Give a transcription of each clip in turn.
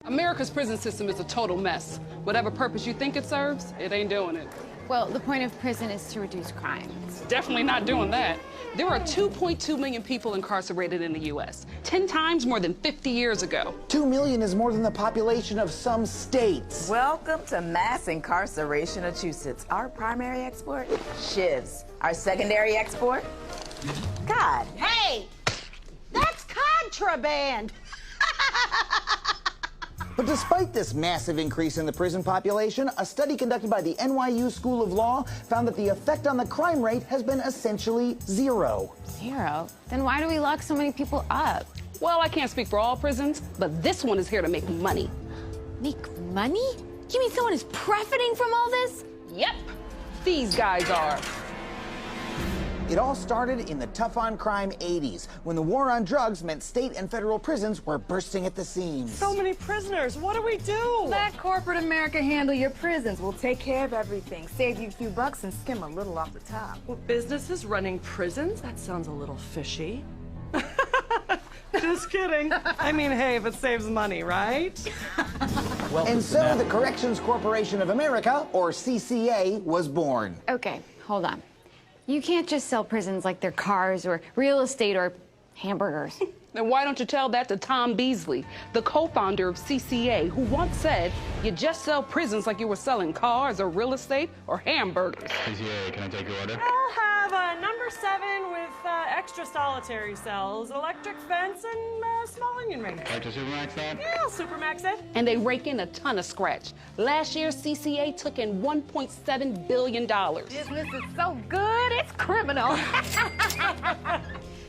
America's prison system is a total mess. Whatever purpose you think it serves, it ain't doing it. Well, the point of prison is to reduce crime. It's definitely not doing that. There are 2.2 million people incarcerated in the U.S., 10 times more than 50 years ago. 2 million is more than the population of some states. Welcome to mass incarceration, Massachusetts. Our primary export, shivs. Our secondary export, cod. Hey, that's contraband. But despite this massive increase in the prison population, a study conducted by the NYU School of Law found that the effect on the crime rate has been essentially zero. Zero? Then why do we lock so many people up? Well, I can't speak for all prisons, but this one is here to make money. Make money? You mean someone is profiting from all this? Yep, these guys are. It all started in the tough-on-crime 80s, when the war on drugs meant state and federal prisons were bursting at the seams. So many prisoners. What do we do? Let corporate America handle your prisons. We'll take care of everything, save you a few bucks, and skim a little off the top. Well, businesses running prisons? That sounds a little fishy. Just kidding. I mean, hey, if it saves money, right? And so the Corrections Corporation of America, or CCA, was born. Okay, hold on. You can't just sell prisons like they're cars or real estate or hamburgers. Then why don't you tell that to Tom Beasley, the co-founder of CCA, who once said, you just sell prisons like you were selling cars or real estate or hamburgers. CCA, can I take your order? I'll have a number 7 with extra solitary cells, electric fence, and small onion rings. Like to supermax that? Yeah, I'll supermax it. And they rake in a ton of scratch. Last year, CCA took in $1.7 billion. Business is so good, it's criminal.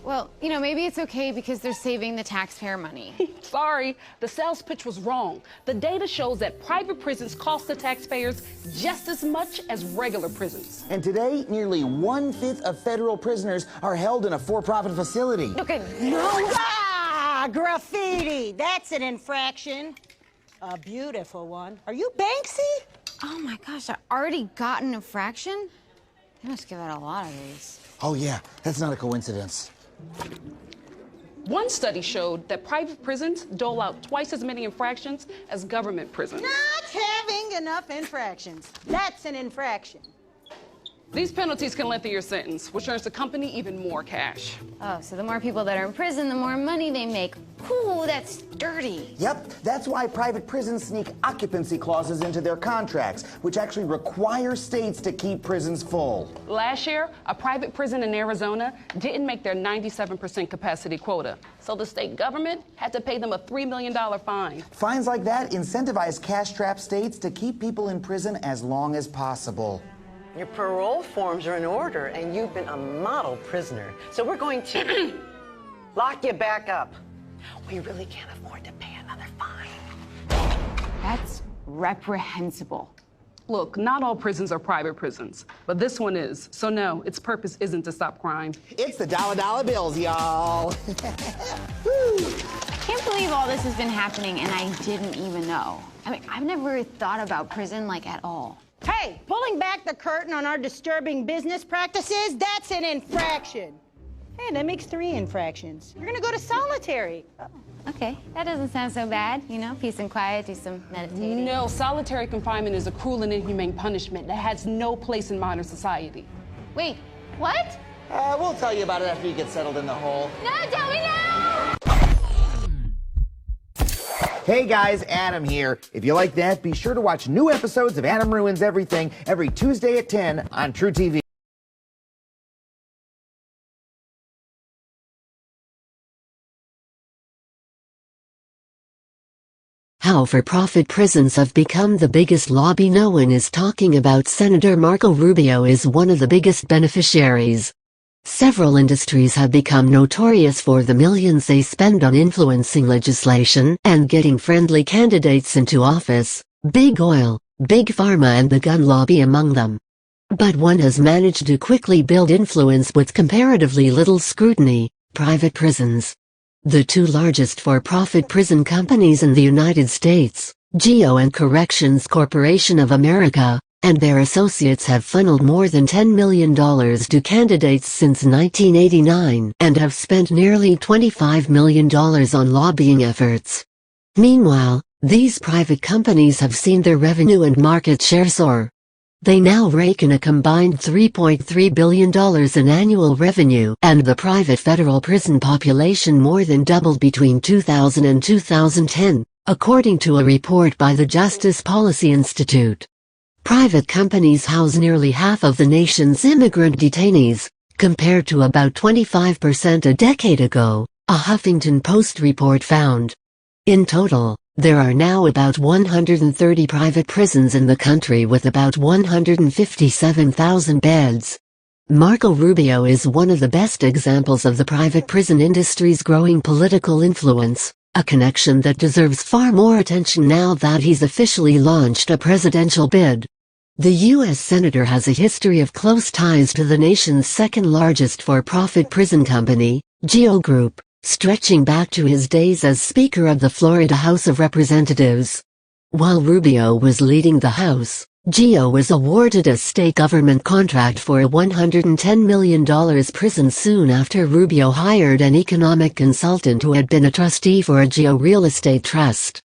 Well, you know, maybe it's okay because they're saving the taxpayer money. Sorry, the sales pitch was wrong. The data shows that private prisons cost the taxpayers just as much as regular prisons. And today, nearly 1/5 of federal prisoners are held in a for-profit facility. Okay, Ah, graffiti. That's an infraction. A beautiful one. Are you Banksy? oh my gosh, I already got an infraction? They must give out a lot of these. Oh yeah, that's not a coincidence. One study showed that private prisons dole out twice as many infractions as government prisons. Not having enough infractions. That's an infraction. These penalties can lengthen your sentence, which earns the company even more cash. Oh, so the more people that are in prison, the more money they make. Ooh, that's dirty. Yep, that's why private prisons sneak occupancy clauses into their contracts, which actually require states to keep prisons full. Last year, a private prison in Arizona didn't make their 97% capacity quota, so the state government had to pay them a $3 million fine. Fines like that incentivize cash-strapped states to keep people in prison as long as possible. Your parole forms are in order, and you've been a model prisoner. So we're going to lock you back up. We really can't afford to pay another fine. That's reprehensible. Look, not all prisons are private prisons, but this one is. So no, its purpose isn't to stop crime. It's the dollar bills, y'all. I can't believe all this has been happening and I didn't even know. I mean, I've never thought about prison like at all. Hey, pulling back the curtain on our disturbing business practices, that's an infraction. Hey, that makes 3 infractions. You're gonna go to solitary. Okay, that doesn't sound so bad. You know, peace and quiet, do some meditating. No, solitary confinement is a cruel and inhumane punishment that has no place in modern society. Wait, what? We'll tell you about it after you get settled in the hole. No, tell me now! Hey guys, Adam here. If you like that, be sure to watch new episodes of Adam Ruins Everything every Tuesday at 10 on True TV. How for-profit prisons have become the biggest lobby no one is talking about. Senator Marco Rubio is one of the biggest beneficiaries. Several industries have become notorious for the millions they spend on influencing legislation and getting friendly candidates into office, big oil, big pharma and the gun lobby among them. But one has managed to quickly build influence with comparatively little scrutiny: private prisons. The 2 largest for-profit prison companies in the United States, GEO and Corrections Corporation of America, and their associates have funneled more than $10 million to candidates since 1989 and have spent nearly $25 million on lobbying efforts. Meanwhile, These private companies have seen their revenue and market share soar. They now rake in a combined $3.3 billion in annual revenue, and the private federal prison population more than doubled between 2000 and 2010, according to a report by the Justice Policy Institute. Private companies house nearly half of the nation's immigrant detainees, compared to about 25% a decade ago, a Huffington Post report found. In total, there are now about 130 private prisons in the country with about 157,000 beds. Marco Rubio is one of the best examples of the private prison industry's growing political influence, a connection that deserves far more attention now that he's officially launched a presidential bid. The U.S. Senator has a history of close ties to the nation's second-largest for-profit prison company, GEO Group, stretching back to his days as Speaker of the Florida House of Representatives. While Rubio was leading the House, GEO was awarded a state government contract for a $110 million prison soon after Rubio hired an economic consultant who had been a trustee for a GEO real estate trust.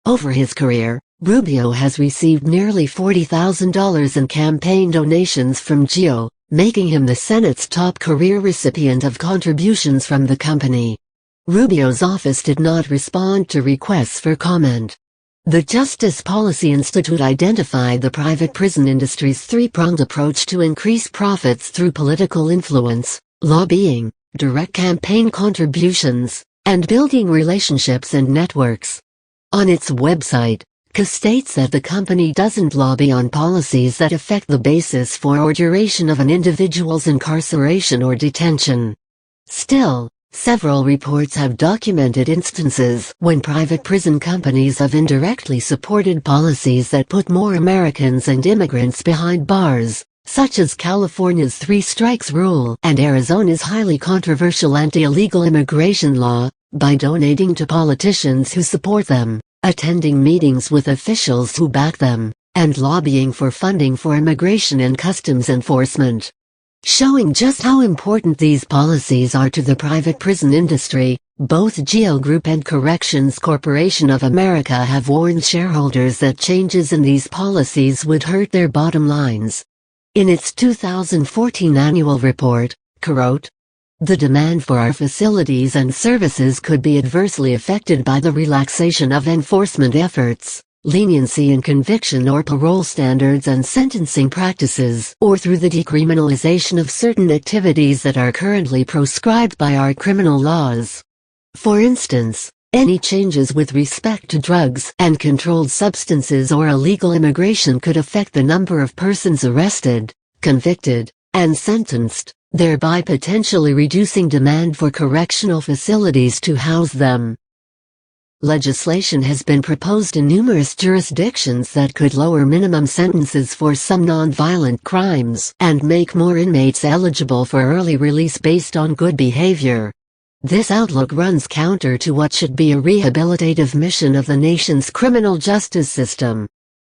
Over his career, Rubio has received nearly $40,000 in campaign donations from GEO, making him the Senate's top career recipient of contributions from the company. Rubio's office did not respond to requests for comment. The Justice Policy Institute identified the private prison industry's three-pronged approach to increase profits through political influence, lobbying, direct campaign contributions, and building relationships and networks. On its website, states that the company doesn't lobby on policies that affect the basis for or duration of an individual's incarceration or detention. Still, several reports have documented instances when private prison companies have indirectly supported policies that put more Americans and immigrants behind bars, such as California's three strikes rule and Arizona's highly controversial anti-illegal immigration law, by donating to politicians who support them, attending meetings with officials who back them, and lobbying for funding for immigration and customs enforcement. Showing just how important these policies are to the private prison industry, both GEO Group and Corrections Corporation of America have warned shareholders that changes in these policies would hurt their bottom lines. In its 2014 annual report, wrote, "The demand for our facilities and services could be adversely affected by the relaxation of enforcement efforts, leniency in conviction or parole standards and sentencing practices, or through the decriminalization of certain activities that are currently proscribed by our criminal laws. For instance, any changes with respect to drugs and controlled substances or illegal immigration could affect the number of persons arrested, convicted, and sentenced, thereby potentially reducing demand for correctional facilities to house them." Legislation has been proposed in numerous jurisdictions that could lower minimum sentences for some nonviolent crimes and make more inmates eligible for early release based on good behavior. This outlook runs counter to what should be a rehabilitative mission of the nation's criminal justice system.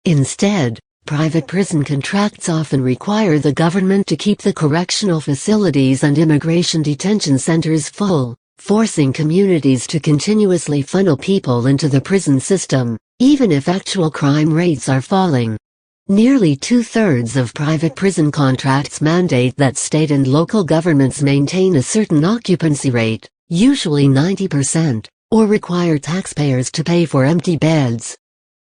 Instead, private prison contracts often require the government to keep the correctional facilities and immigration detention centers full, forcing communities to continuously funnel people into the prison system, even if actual crime rates are falling. Nearly two-thirds of private prison contracts mandate that state and local governments maintain a certain occupancy rate, usually 90%, or require taxpayers to pay for empty beds.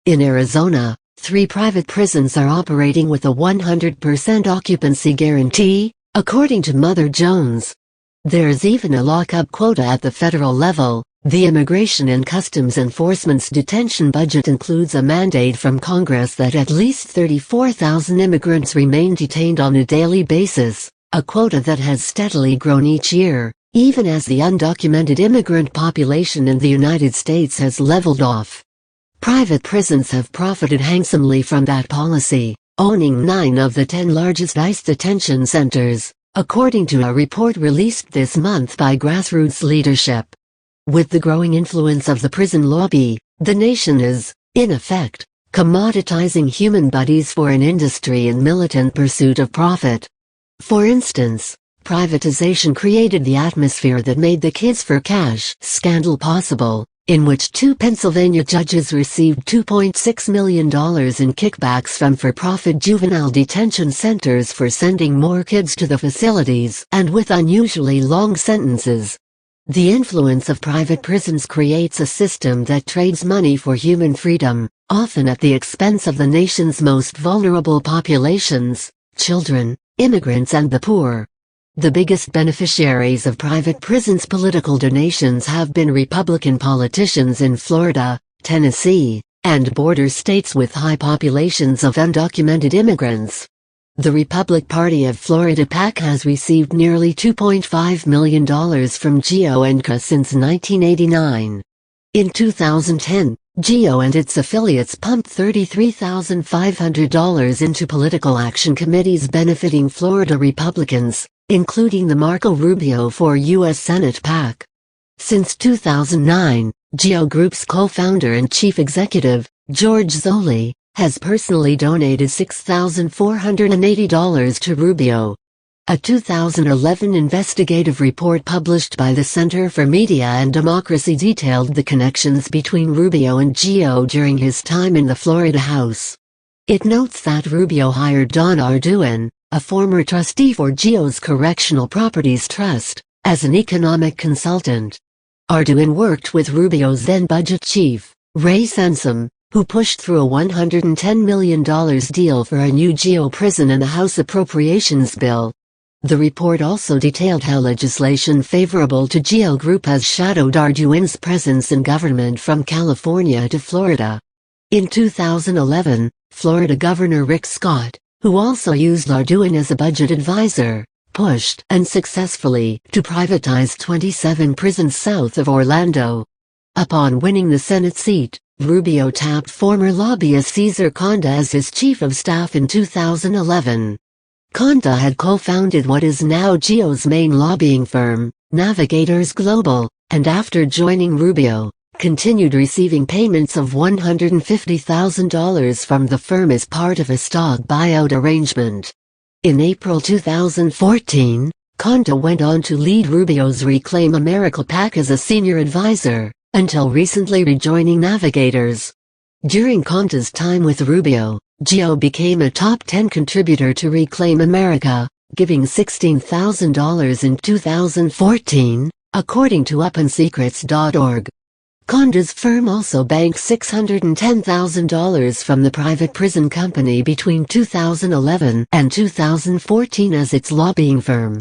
In Arizona, 3 private prisons are operating with a 100% occupancy guarantee, according to Mother Jones. There's even a lockup quota at the federal level. The Immigration and Customs Enforcement's detention budget includes a mandate from Congress that at least 34,000 immigrants remain detained on a daily basis, a quota that has steadily grown each year, even as the undocumented immigrant population in the United States has leveled off. Private prisons have profited handsomely from that policy, owning 9 of the 10 largest ICE detention centers, according to a report released this month by Grassroots Leadership. With the growing influence of the prison lobby, the nation is, in effect, commoditizing human bodies for an industry in militant pursuit of profit. For instance, privatization created the atmosphere that made the kids for cash scandal possible. in which 2 Pennsylvania judges received $2.6 million in kickbacks from for-profit juvenile detention centers for sending more kids to the facilities and with unusually long sentences. The influence of private prisons creates a system that trades money for human freedom, often at the expense of the nation's most vulnerable populations, children, immigrants and the poor. The biggest beneficiaries of private prisons' political donations have been Republican politicians in Florida, Tennessee, and border states with high populations of undocumented immigrants. The Republican Party of Florida PAC has received nearly $2.5 million from GEO and CA since 1989. In 2010, GEO and its affiliates pumped $33,500 into political action committees benefiting Florida Republicans, including the Marco Rubio for U.S. Senate PAC. Since 2009, GEO Group's co-founder and chief executive, George Zolli, has personally donated $6,480 to Rubio. A 2011 investigative report published by the Center for Media and Democracy detailed the connections between Rubio and GEO during his time in the Florida House. It notes that Rubio hired Don Arduin, a former trustee for GEO's Correctional Properties Trust, as an economic consultant. Arduin worked with Rubio's then budget chief, Ray Sansom, who pushed through a $110 million deal for a new GEO prison and a House Appropriations bill. The report also detailed how legislation favorable to GEO Group has shadowed Arduin's presence in government from California to Florida. In 2011, Florida Governor Rick Scott, who also used Arduin as a budget advisor, pushed and successfully to privatize 27 prisons south of Orlando. Upon winning the Senate seat, Rubio tapped former lobbyist Cesar Conda as his chief of staff in 2011. Conda had co-founded what is now GEO's main lobbying firm, Navigators Global, and after joining Rubio, continued receiving payments of $150,000 from the firm as part of a stock buyout arrangement. In April 2014, Conda went on to lead Rubio's Reclaim America PAC as a senior advisor, until recently rejoining Navigators. During Conda's time with Rubio, GEO became a top 10 contributor to Reclaim America, giving $16,000 in 2014, according to OpenSecrets.org. Conda's firm also banked $610,000 from the private prison company between 2011 and 2014 as its lobbying firm.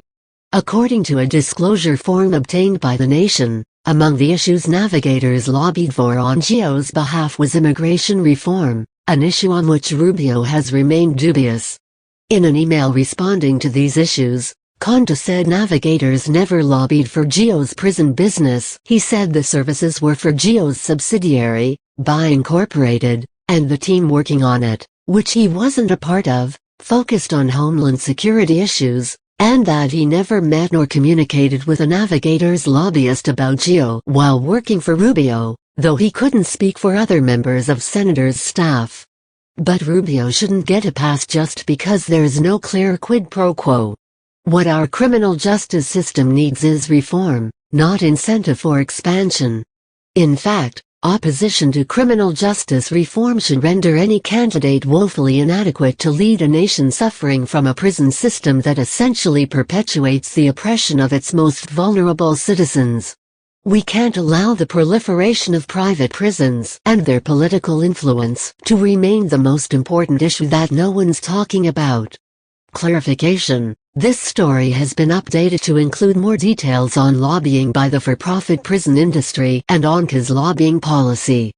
According to a disclosure form obtained by The Nation, among the issues Navigators lobbied for on GEO's behalf was immigration reform, an issue on which Rubio has remained dubious. In an email responding to these issues, Conda said Navigators never lobbied for GEO's prison business. He said the services were for GEO's subsidiary, BUY Incorporated, and the team working on it, which he wasn't a part of, focused on homeland security issues, and that he never met nor communicated with a Navigators lobbyist about GEO while working for Rubio, though he couldn't speak for other members of Senator's staff. But Rubio shouldn't get a pass just because there's no clear quid pro quo. What our criminal justice system needs is reform, not incentive for expansion. In fact, opposition to criminal justice reform should render any candidate woefully inadequate to lead a nation suffering from a prison system that essentially perpetuates the oppression of its most vulnerable citizens. We can't allow the proliferation of private prisons and their political influence to remain the most important issue that no one's talking about. Clarification: this story has been updated to include more details on lobbying by the for-profit prison industry and ONCA's lobbying policy.